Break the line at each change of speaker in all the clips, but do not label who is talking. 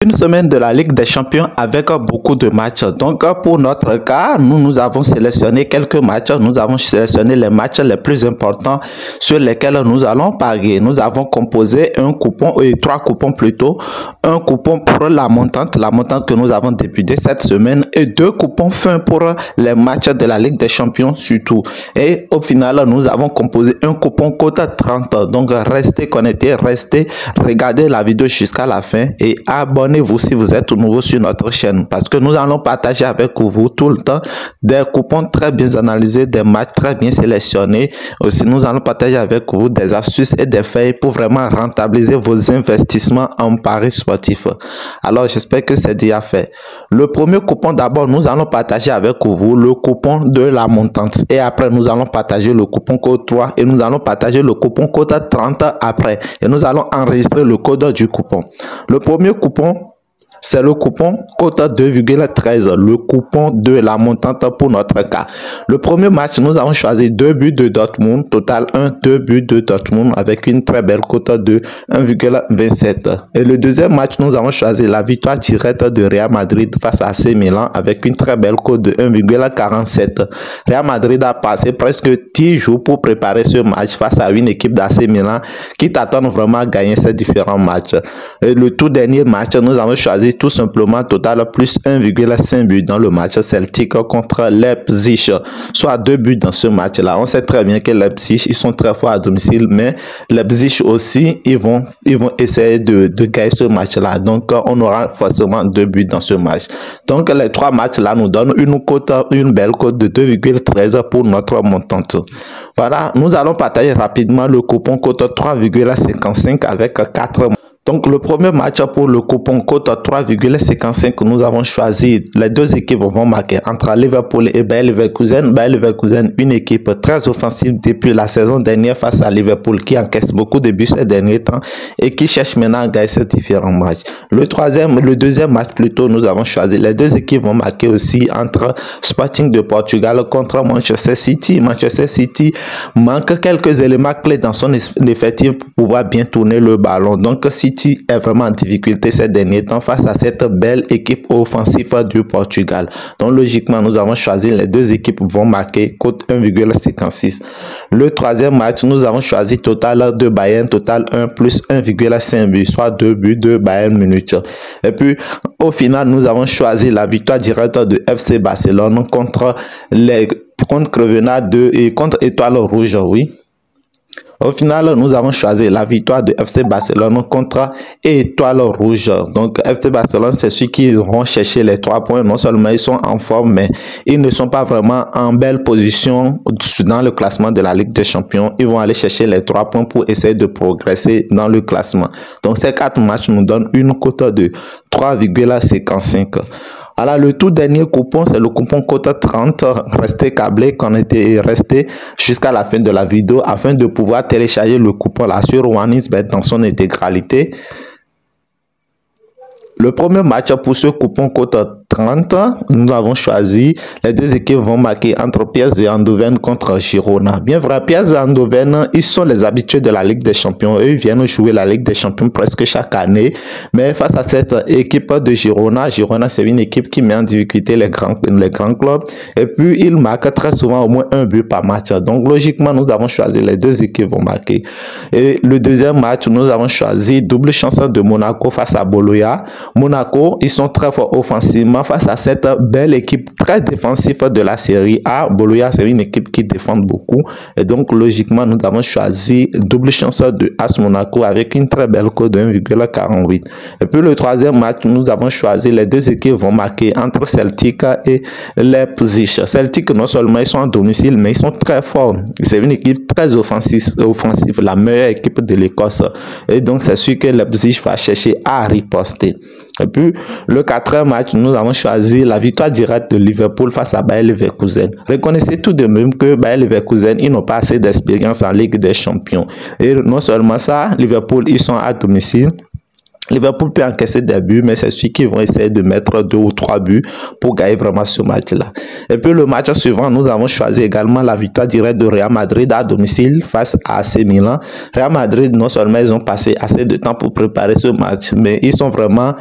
Une semaine de la Ligue des Champions avec beaucoup de matchs. Donc, pour notre cas, nous avons sélectionné quelques matchs. Nous avons sélectionné les matchs les plus importants sur lesquels nous allons parier. Nous avons composé un coupon, trois coupons plutôt. Un coupon pour la montante que nous avons débuté cette semaine et deux coupons fins pour les matchs de la Ligue des Champions surtout. Et au final, nous avons composé un coupon cote 30. Donc, restez connectés, restez, regardez la vidéo jusqu'à la fin et abonnez-vous si vous êtes nouveau sur notre chaîne parce que nous allons partager avec vous tout le temps des coupons très bien analysés, des matchs très bien sélectionnés. Aussi, nous allons partager avec vous des astuces et des faits pour vraiment rentabiliser vos investissements en paris sportifs. Alors, j'espère que c'est déjà fait. Le premier coupon, d'abord, nous allons partager avec vous le coupon de la montante et après, nous allons partager le coupon code 3 et nous allons partager le coupon code 30 après et nous allons enregistrer le code du coupon. Le premier coupon, c'est le coupon cote 2,13, le coupon de la montante pour notre cas. Le premier match, nous avons choisi 2 buts de Dortmund, total 2 buts de Dortmund avec une très belle cote de 1,27. Et le deuxième match, nous avons choisi la victoire directe de Real Madrid face à AC Milan avec une très belle cote de 1,47. Real Madrid a passé presque 10 jours pour préparer ce match face à une équipe d'AC Milan qui t'attend vraiment à gagner ces différents matchs. Et le tout dernier match, nous avons choisi tout simplement total plus 1,5 but dans le match Celtic contre Leipzig, soit 2 buts dans ce match-là. On sait très bien que Leipzig, ils sont très forts à domicile, mais Leipzig aussi, ils vont essayer de gagner ce match-là. Donc, on aura forcément 2 buts dans ce match. Donc, les trois matchs-là nous donnent une belle cote de 2,13 pour notre montante. Voilà, nous allons partager rapidement le coupon cote 3,55 avec 4. Donc, le premier match pour le coupon cote 3,55 nous avons choisi, les deux équipes vont marquer entre Liverpool et Bayer Leverkusen. Bayer Leverkusen, une équipe très offensive depuis la saison dernière face à Liverpool qui encaisse beaucoup de buts ces derniers temps et qui cherche maintenant à gagner ces différents matchs. Le deuxième match plutôt, nous avons choisi, les deux équipes vont marquer aussi entre Sporting de Portugal contre Manchester City. Manchester City manque quelques éléments clés dans son effectif pour pouvoir bien tourner le ballon. Donc, City est vraiment en difficulté ces derniers temps face à cette belle équipe offensive du Portugal. Donc logiquement, nous avons choisi les deux équipes vont marquer cote 1,56. Le troisième match, nous avons choisi total de Bayern, total 1 plus 1,5 but, soit 2 buts de Bayern Munich. Et puis au final, nous avons choisi la victoire directe de FC Barcelone contre Grenade et contre Étoile Rouge, oui. Au final, nous avons choisi la victoire de FC Barcelone contre Étoile Rouge. Donc, FC Barcelone, c'est ceux qui vont chercher les 3 points. Non seulement ils sont en forme, mais ils ne sont pas vraiment en belle position dans le classement de la Ligue des Champions. Ils vont aller chercher les 3 points pour essayer de progresser dans le classement. Donc, ces 4 matchs nous donnent une cote de 3,55. Alors, le tout dernier coupon, c'est le coupon cote 30. Restez câblés, restez jusqu'à la fin de la vidéo afin de pouvoir télécharger le coupon là sur OneXBet dans son intégralité. Le premier match pour ce coupon cote 30, nous avons choisi, les deux équipes vont marquer entre PSV Eindhoven contre Girona. Bien vrai, PSV Eindhoven, ils sont les habitués de la Ligue des Champions. Eux, ils viennent jouer la Ligue des Champions presque chaque année. Mais face à cette équipe de Girona, c'est une équipe qui met en difficulté les grands clubs. Et puis, ils marquent très souvent au moins un but par match. Donc, logiquement, nous avons choisi les deux équipes vont marquer. Et le deuxième match, nous avons choisi double chance de Monaco face à Bologna. Monaco, ils sont très forts offensivement face à cette belle équipe très défensive de la série A. Bologna, c'est une équipe qui défend beaucoup. Et donc, logiquement, nous avons choisi double chance de AS Monaco avec une très belle cote de 1,48. Et puis, le troisième match, nous avons choisi les deux équipes vont marquer entre Celtic et Leipzig. Celtic, non seulement ils sont à domicile, mais ils sont très forts. C'est une équipe très offensive, la meilleure équipe de l'Écosse. Et donc, c'est sûr que Leipzig va chercher à riposter. Et puis, le quatrième match, nous avons choisi la victoire directe de Liverpool face à Bayer Leverkusen. Reconnaissez tout de même que Bayer Leverkusen, ils n'ont pas assez d'expérience en Ligue des Champions. Et non seulement ça, Liverpool, ils sont à domicile. Liverpool peut encaisser des buts, mais c'est ceux qui vont essayer de mettre 2 ou 3 buts pour gagner vraiment ce match-là. Et puis le match suivant, nous avons choisi également la victoire directe de Real Madrid à domicile face à AC Milan. Real Madrid, non seulement ils ont passé assez de temps pour préparer ce match, mais ils sont vraiment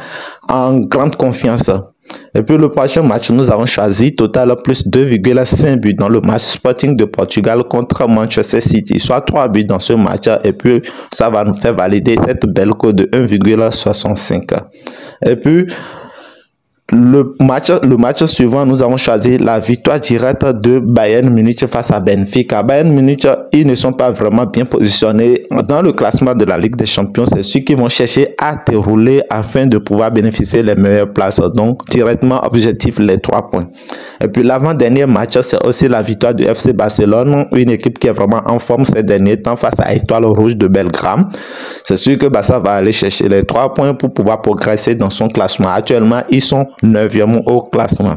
en grande confiance. Et puis le prochain match, nous avons choisi total plus 2,5 buts dans le match Sporting de Portugal contre Manchester City, soit 3 buts dans ce match. Et puis ça va nous faire valider cette belle cote de 1,65. Et puis le match suivant, nous avons choisi la victoire directe de Bayern Munich face à Benfica. Bayern Munich, ils ne sont pas vraiment bien positionnés dans le classement de la Ligue des Champions. C'est ceux qui vont chercher à dérouler afin de pouvoir bénéficier des meilleures places. Donc, directement, objectif, les 3 points. Et puis, l'avant-dernier match, c'est aussi la victoire du FC Barcelone, une équipe qui est vraiment en forme ces derniers temps face à Étoile Rouge de Belgrade. C'est sûr que Barça va aller chercher les 3 points pour pouvoir progresser dans son classement. Actuellement, ils sont 9e au classement.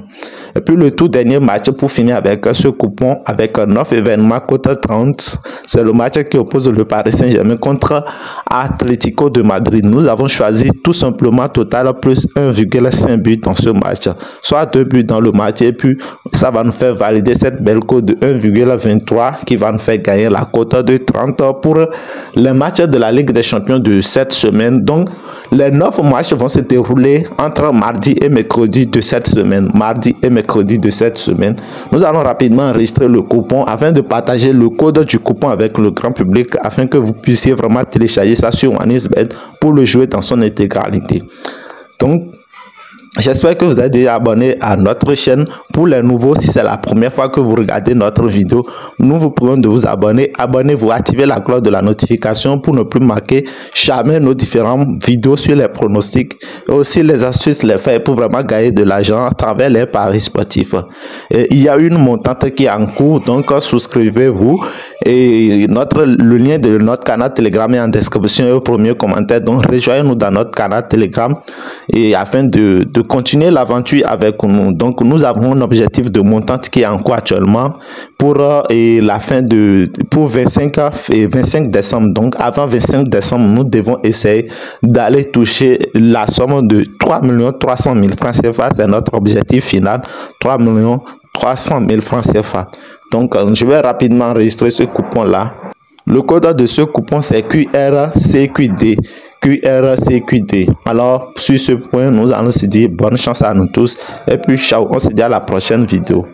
Et puis le tout dernier match pour finir avec ce coupon avec 9 événements cote 30. C'est le match qui oppose le Paris Saint-Germain contre Atlético de Madrid. Nous avons choisi tout simplement total plus 1,5 but dans ce match. Soit 2 buts dans le match et puis ça va nous faire valider cette belle cote de 1,23 qui va nous faire gagner la cote de 30 pour les matchs de la Ligue des Champions de cette semaine. Donc les 9 matchs vont se dérouler entre mardi et mercredi de cette semaine. Mardi et mercredi de cette semaine. Nous allons rapidement enregistrer le coupon afin de partager le code du coupon avec le grand public afin que vous puissiez vraiment télécharger ça sur OneXBet pour le jouer dans son intégralité. Donc, j'espère que vous êtes déjà abonné à notre chaîne. Pour les nouveaux, si c'est la première fois que vous regardez notre vidéo, nous vous prions de vous abonner. Abonnez-vous, activez la cloche de la notification pour ne plus manquer jamais nos différentes vidéos sur les pronostics et aussi les astuces, les faits pour vraiment gagner de l'argent à travers les paris sportifs. Et il y a une montante qui est en cours, donc souscrivez-vous et le lien de notre canal Telegram est en description et au premier commentaire. Donc rejoignez-nous dans notre canal Telegram et afin de continuer l'aventure avec nous. Donc nous avons un objectif de montante qui est en cours actuellement pour la fin pour 25 décembre. Donc avant 25 décembre, nous devons essayer d'aller toucher la somme de 3 300 000 francs CFA. C'est notre objectif final, 3 300 000 francs CFA. Donc je vais rapidement enregistrer ce coupon là. Le code de ce coupon c'est QRCQD. QRCQD. Alors, sur ce point, nous allons se dire bonne chance à nous tous. Et puis, ciao, on se dit à la prochaine vidéo.